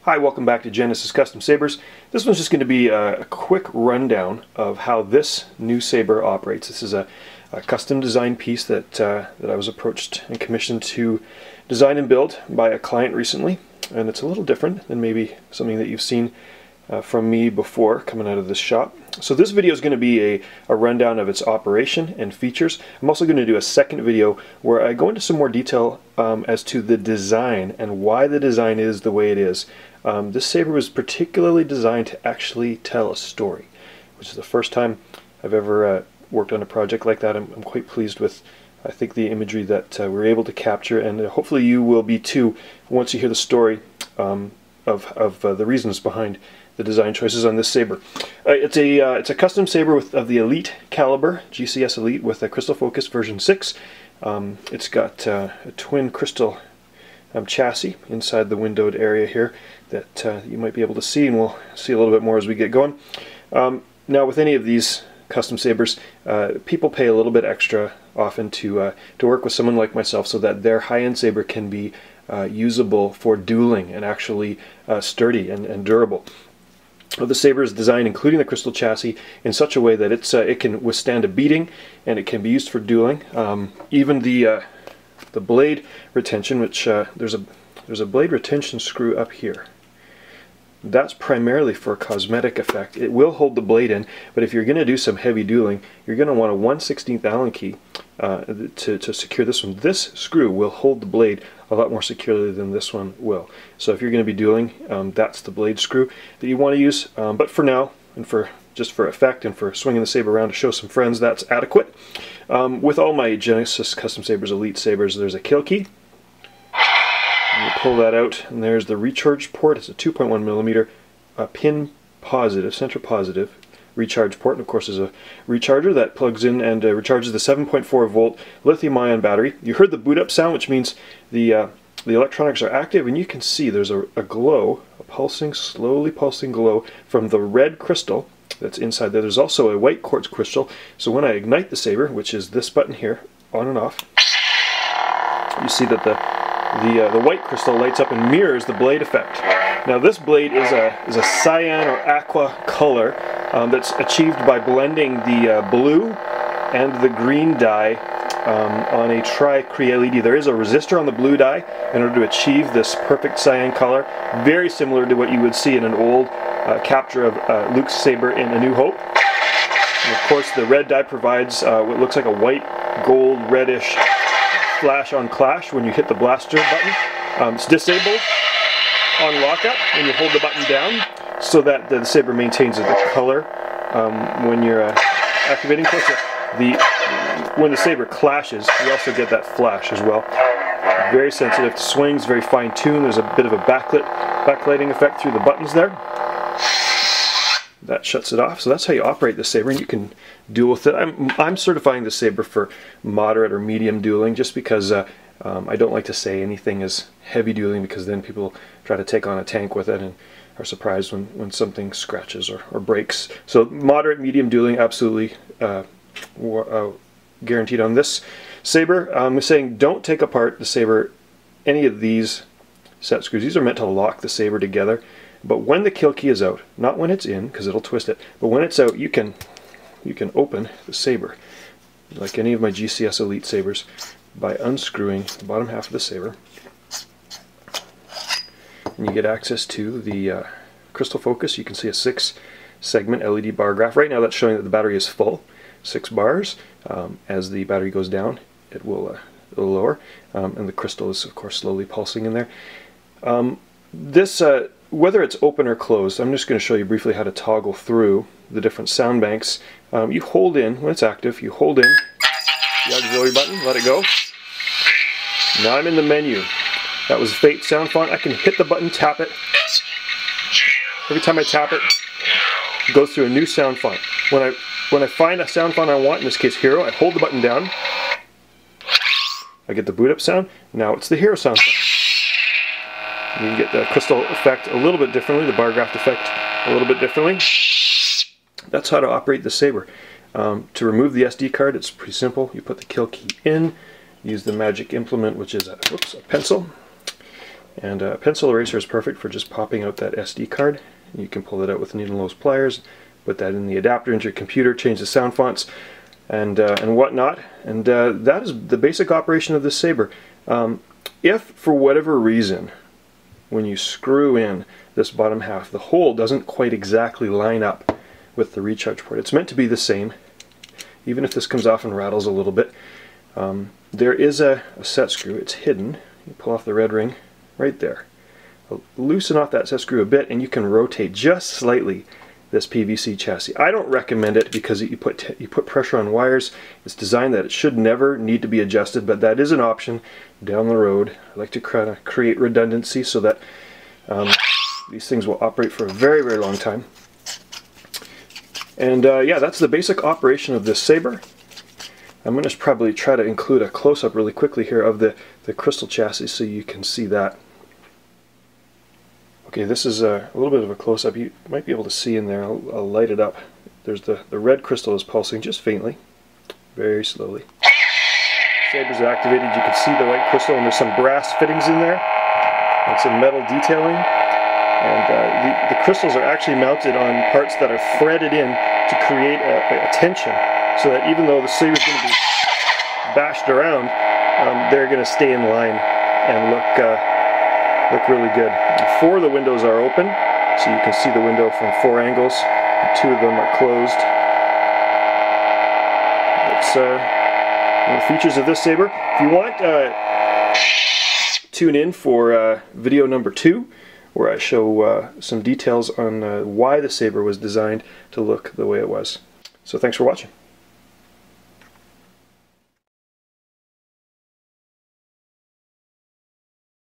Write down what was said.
Hi, welcome back to Genesis Custom Sabers. This one's just going to be a quick rundown of how this new saber operates. This is a custom design piece that I was approached and commissioned to design and build by a client recently, and it's a little different than maybe something that you've seen from me before coming out of this shop. So this video is going to be a rundown of its operation and features. I'm also going to do a second video where I go into some more detail as to the design and why the design is the way it is. This saber was particularly designed to actually tell a story, which is the first time I've ever worked on a project like that. I'm quite pleased with, I think, the imagery that we're able to capture, and hopefully you will be too once you hear the story of the reasons behind the design choices on this saber. It's a custom saber of the Elite caliber, GCS Elite, with a crystal focus version 6. It's got a twin crystal chassis inside the windowed area here that you might be able to see, and we'll see a little bit more as we get going. Now, with any of these custom sabers, people pay a little bit extra often to work with someone like myself so that their high-end saber can be usable for dueling and actually sturdy and durable. The saber is designed, including the crystal chassis, in such a way that it can withstand a beating and it can be used for dueling. Even the blade retention, which there's a blade retention screw up here. That's primarily for cosmetic effect. It will hold the blade in, but if you're going to do some heavy dueling, you're going to want a 1/16 Allen key to secure this one. This screw will hold the blade a lot more securely than this one will. So if you're going to be dueling, that's the blade screw that you want to use. But for now, and just for effect and for swinging the saber around to show some friends, that's adequate. With all my Genesis Custom Sabers Elite sabers, there's a kill key. You pull that out, and there's the recharge port. It's a 2.1mm pin positive, center positive recharge port, and of course there's a recharger that plugs in and recharges the 7.4 volt lithium-ion battery. You heard the boot up sound, which means the electronics are active, and you can see there's a glow, a pulsing, slowly pulsing glow from the red crystal that's inside there. There's also a white quartz crystal, so when I ignite the saber, which is this button here, on and off, you see that the white crystal lights up and mirrors the blade effect. Now this blade is a cyan or aqua color that's achieved by blending the blue and the green dye on a tri-Cree LED. There is a resistor on the blue dye in order to achieve this perfect cyan color, very similar to what you would see in an old capture of Luke's saber in A New Hope. And of course the red dye provides what looks like a white, gold, reddish flash on clash when you hit the blaster button. It's disabled on lockup when you hold the button down, so that the saber maintains the color when you're activating. Of course, when the saber clashes, you also get that flash as well. Very sensitive to swings, very fine-tuned. There's a bit of a backlighting effect through the buttons there. That shuts it off. So that's how you operate the saber, and you can duel with it. I'm certifying the saber for moderate or medium dueling, just because I don't like to say anything is heavy dueling, because then people try to take on a tank with it and are surprised when something scratches or breaks. So moderate, medium dueling, absolutely guaranteed on this saber. I'm saying don't take apart the saber, any of these set screws. These are meant to lock the saber together. But when the kill key is out, not when it's in, because it'll twist it, but when it's out, you can open the saber, like any of my GCS Elite sabers, by unscrewing the bottom half of the saber. And you get access to the crystal focus. You can see a 6-segment LED bar graph. Right now that's showing that the battery is full, 6 bars. As the battery goes down, it will lower, and the crystal is, of course, slowly pulsing in there. Whether it's open or closed, I'm just going to show you briefly how to toggle through the different sound banks. You hold in, when it's active, you hold in the auxiliary button, let it go. Now I'm in the menu. That was Fate sound font. I can hit the button, tap it. Every time I tap it, it goes through a new sound font. When I find a sound font I want, in this case Hero, I hold the button down. I get the boot up sound. Now it's the Hero sound font. You get the crystal effect a little bit differently, the bar graph effect a little bit differently. That's how to operate the saber. To remove the SD card, it's pretty simple. You put the kill key in, use the magic implement, which is a pencil, And a pencil eraser is perfect for just popping out that SD card. You can pull it out with needle nose pliers, put that in the adapter into your computer, change the sound fonts, and whatnot. And that is the basic operation of this Saber. If for whatever reason, when you screw in this bottom half, the hole doesn't quite exactly line up with the recharge port, it's meant to be the same. Even if this comes off and rattles a little bit, there is a set screw. It's hidden. You pull off the red ring right there. Loosen off that set screw a bit and you can rotate just slightly this PVC chassis. I don't recommend it because you put pressure on wires. It's designed that it should never need to be adjusted, but that is an option down the road. I like to create redundancy so that these things will operate for a very, very long time. And yeah, that's the basic operation of this Saber. I'm going to probably try to include a close-up really quickly here of the crystal chassis so you can see that. Okay, this is a little bit of a close-up. You might be able to see in there. I'll light it up. There's the red crystal is pulsing just faintly, very slowly. Saber's activated. You can see the white crystal, and there's some brass fittings in there and some metal detailing. And the crystals are actually mounted on parts that are threaded in to create a tension, so that even though the Saber's going to be bashed around, they're going to stay in line and look really good. And 4 of the windows are open, so you can see the window from 4 angles. And 2 of them are closed. That's one of the features of this Saber. If you want, tune in for video number 2, where I show some details on why the Saber was designed to look the way it was. So thanks for watching.